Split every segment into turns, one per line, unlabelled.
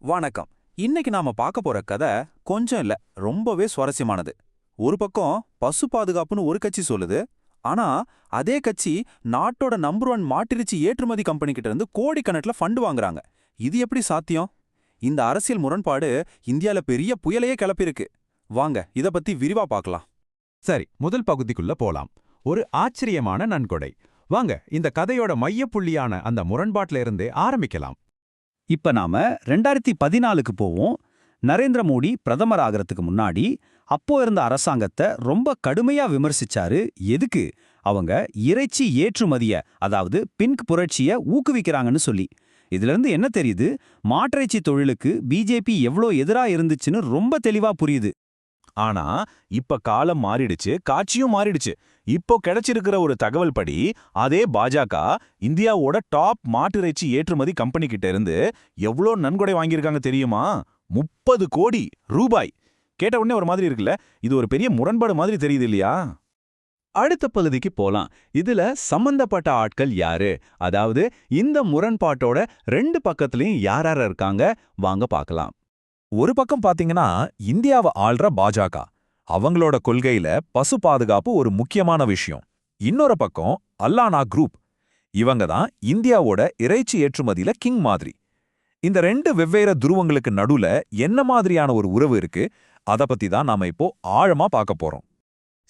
வணக்கம். இன்னைக்கு நாம பார்க்க போற கதை கொஞ்சம் இல்ல, ரொம்பவே சுவாரஸ்யமானது. ஒரு பக்கம் பசு பாதுகாப்புன்னு ஒரு கட்சி சொல்லுது. ஆனா அதே கட்சி நாட்டோட நம்பர் 1 மாட்டிறைச்சி ஏற்றுமதி கம்பெனி கிட்ட இருந்து கோடிக்கணக்கில் ஃபண்ட் வாங்குறாங்க. இது எப்படி சாத்தியம்? இந்த அரசியல் முரண்பாடு இந்தியால பெரிய புயலையே கிளப்பிருக்கு. வாங்க இத பத்தி விரிவா பார்க்கலாம்.
சரி, முதல் பகுதிக்குள்ள போலாம். ஒரு ஆச்சரியமான நன்கொடை. வாங்க இந்த கதையோட மையப்புள்ளியான அந்த முரண்பாட்டில இருந்தே ஆரம்பிக்கலாம்.
இப்ப நாம 2014க்கு போவோம். நரேந்திர மோடி பிரதமர் ஆகிறதுக்கு முன்னாடி அப்போ இருந்த அரசாங்கத்தை ரொம்ப கடுமையா விமர்சிச்சாரு. எதுக்கு? அவங்க இறைச்சி ஏற்றுமதிய, அதாவது பின்க் புரட்சிய ஊக்குவிக்கிறாங்கன்னு சொல்லி. இதுல இருந்து என்ன தெரியுது? மாட்டிறைச்சி தொழிலுக்கு பிஜேபி எவ்ளோ எதிரா இருந்துச்சுன்னு ரொம்ப தெளிவா புரியுது.
ஆனா இப்ப காலம் மாறிடுச்சு, காட்சியும் மாறிடுச்சு. இப்போ கிடைச்சிருக்கிற ஒரு தகவல் படி அதே பாஜக இந்தியாவோட டாப் மாட்டிறைச்சி ஏற்றுமதி கம்பெனி கிட்ட இருந்து எவ்வளோ நன்கொடை வாங்கியிருக்காங்க தெரியுமா? 30 கோடி ரூபாய். கேட்ட உடனே ஒரு மாதிரி இருக்குல்ல? இது ஒரு பெரிய முரண்பாடு மாதிரி தெரியுது இல்லையா?
அடுத்த பகுதிக்கு போலாம். இதுல சம்பந்தப்பட்ட ஆட்கள் யாரு? அதாவது இந்த முரண்பாட்டோட ரெண்டு பக்கத்துலயும் யார் யார் இருக்காங்க? வாங்க பார்க்கலாம்.
ஒரு பக்கம் பாத்தீங்கன்னா இந்தியாவை ஆள்ற பாஜக. அவங்களோட கொள்கையில பசு பாதுகாப்பு ஒரு முக்கியமான விஷயம். இன்னொரு பக்கம் அல்லானா குரூப். இவங்க தான் இந்தியாவோட இறைச்சி ஏற்றுமதியில கிங் மாதிரி. இந்த ரெண்டு வெவ்வேறு துருவங்களுக்கு நடுவுல என்ன மாதிரியான ஒரு உறவு இருக்கு, அத பத்தி தான் நாம இப்போ ஆழமா பார்க்க போறோம்.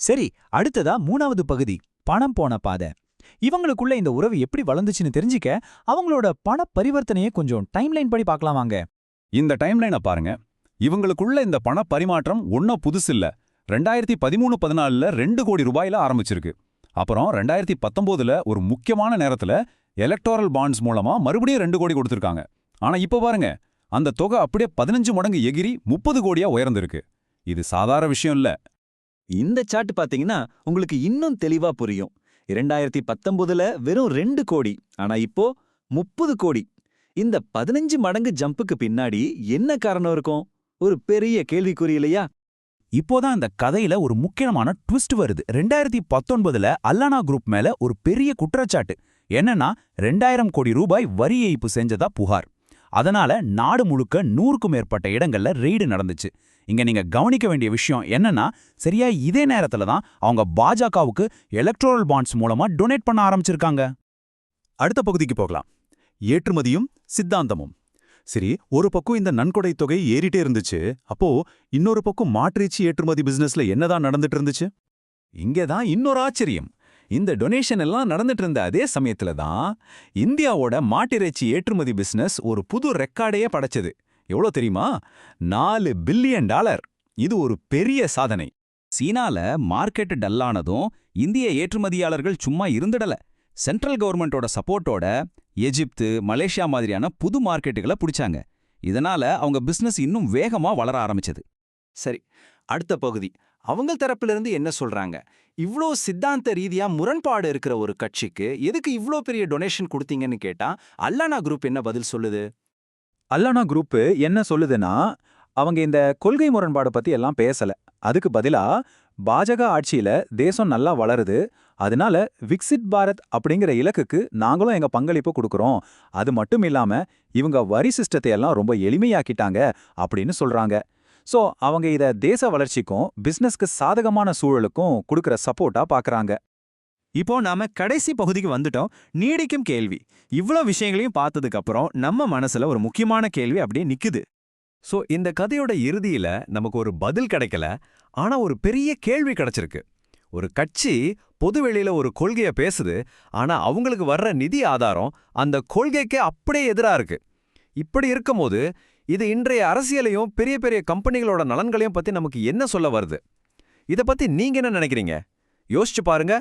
சரி, அடுத்ததா 3வது பகுதி, பணம் போன பாதை. இவங்களுக்குள்ள இந்த உறவு எப்படி வளர்ந்துச்சுன்னு தெரிஞ்சுக்க அவங்களோட பண பரிவர்த்தனையை கொஞ்சம் டைம்லைன் படி பார்க்கலாம் வாங்க.
இந்த டைம்லைனை பாருங்க. இவங்களுக்குள்ள இந்த பண பரிமாற்றம் ஒன்னும் புதுசில்ல. 2013-14ல 2 கோடி ரூபாயில ஆரம்பிச்சிருக்கு. அப்புறம் 2019ல ஒரு முக்கியமான நேரத்துல எலக்டோரல் பாண்ட்ஸ் மூலமா மறுபடியும் 2 கோடி கொடுத்திருக்காங்க. ஆனா இப்ப பாருங்க, அந்த தொகை அப்படியே 15 மடங்கு எகிரி 30 கோடியா உயர்ந்திருக்கு. இது சாதாரண விஷயம் இல்ல.
இந்த சார்ட் பாத்தீங்கன்னா உங்களுக்கு இன்னும் தெளிவா புரியும். 2019ல வெறும் 2 கோடி, ஆனா இப்போ 30 கோடி. இந்த 15 மடங்கு ஜம்புக்கு பின்னாடி என்ன காரணம் இருக்கும்? ஒரு பெரிய கேள்விக்குறி இல்லையா?
இப்போதான் இந்த கதையில ஒரு முக்கியமான ட்விஸ்ட் வருது. 2019ல அல்லானா குரூப் மேல ஒரு பெரிய குற்றச்சாட்டு. என்னன்னா 2000 கோடி ரூபாய் வரி ஏய்ப்பு செஞ்சதா புகார். அதனால நாடு முழுக்க 100க்கும் மேற்பட்ட இடங்கள்ல ரெய்டு நடந்துச்சு. இங்க நீங்க கவனிக்க வேண்டிய விஷயம் என்னன்னா, சரியா இதே நேரத்துல தான் அவங்க பாஜகவுக்கு எலக்ட்ரோரல் பாண்ட்ஸ் மூலமா டொனேட் பண்ண ஆரம்பிச்சிருக்காங்க.
அடுத்த பகுதிக்கு போகலாம். ஏற்றுமதியும் சித்தாந்தமும். சரி, ஒரு பக்கம் இந்த நன்கொடை தொகை ஏறிட்டே இருந்துச்சு. அப்போ இன்னொரு பக்கம் மாட்டிறைச்சி ஏற்றுமதி பிசினஸ்ல என்னதான் நடந்துட்டு இருந்துச்சு?
இங்கதான் இன்னொரு ஆச்சரியம். இந்த டொனேஷன் எல்லாம் நடந்துட்டு இருந்த அதே சமயத்துல தான் இந்தியாவோட மாட்டிறைச்சி ஏற்றுமதி பிசினஸ் ஒரு புது ரெக்கார்டையே படைச்சது. எவ்வளோ தெரியுமா? $4 பில்லியன். இது ஒரு பெரிய சாதனை.
சீனால மார்க்கெட் டல்லானதும் இந்திய ஏற்றுமதியாளர்கள் சும்மா இருந்துடல. சென்ட்ரல் கவர்மெண்டோட சப்போர்ட்டோட எஜிப்து, மலேசியா மாதிரியான புது மார்க்கெட்டுகளை பிடிச்சாங்க. இதனால அவங்க பிசினஸ் இன்னும் வேகமா வளர ஆரம்பிச்சது.
சரி, அடுத்த பகுதி. அவங்க தரப்பிலிருந்து என்ன சொல்றாங்க? இவ்ளோ சித்தாந்த ரீதியா முரண்பாடு இருக்கிற ஒரு கட்சிக்கு எதுக்கு இவ்ளோ பெரிய டொனேஷன் கொடுத்தீங்கன்னு கேட்டா அல்லானா குரூப் என்ன பதில் சொல்லுது?
அல்லானா குரூப் என்ன சொல்லுதுன்னா, அவங்க இந்த கொள்கை முரண்பாடு பத்தி எல்லாம் பேசல. அதுக்கு பதிலா பாஜக ஆட்சியில தேசம் நல்லா வளருது, அதனால விக்சிட் பாரத் அப்படிங்கிற இலக்குக்கு நாங்களும் எங்க பங்களிப்பு கொடுக்கறோம். அது மட்டும் இல்லாம இவங்க வரி சிஸ்டத்தை எல்லாம் ரொம்ப எளிமையாக்கிட்டாங்க அப்படின்னு சொல்றாங்க. சோ அவங்க இத தேச வளர்ச்சிக்கும் பிசினஸ்க்கு சாதகமான சூழலுக்கும் கொடுக்கற சப்போர்ட்டா பாக்குறாங்க.
இப்போ நாம கடைசி பகுதிக்கு வந்துட்டோம். நீடிக்கும் கேள்வி. இவ்ளோ விஷயங்களையும் பார்த்ததுக்கு அப்புறம் நம்ம மனசுல ஒரு முக்கியமான கேள்வி அப்படியே நிக்குது.
சோ இந்த கதையோட இறுதியில நமக்கு ஒரு பதில் கிடைக்கல. ஆனா ஒரு பெரிய கேள்வி கிடைச்சிருக்கு. ஒரு கட்சி பொதுவெளியில ஒரு கொள்கைய பேசுது, ஆனா அவங்களுக்கு வர்ற நிதி ஆதாரம் அந்த கொள்கைக்கே அப்படியே எதிரா இருக்கு. இப்படி இருக்கும்போது இது இன்றைய அரசியலையும் பெரிய பெரிய கம்பெனிகளோட நலன்களையும் பத்தி நமக்கு என்ன சொல்ல வருது? இத பத்தி நீங்க என்ன நினைக்கிறீங்க? யோசிச்சு பாருங்க.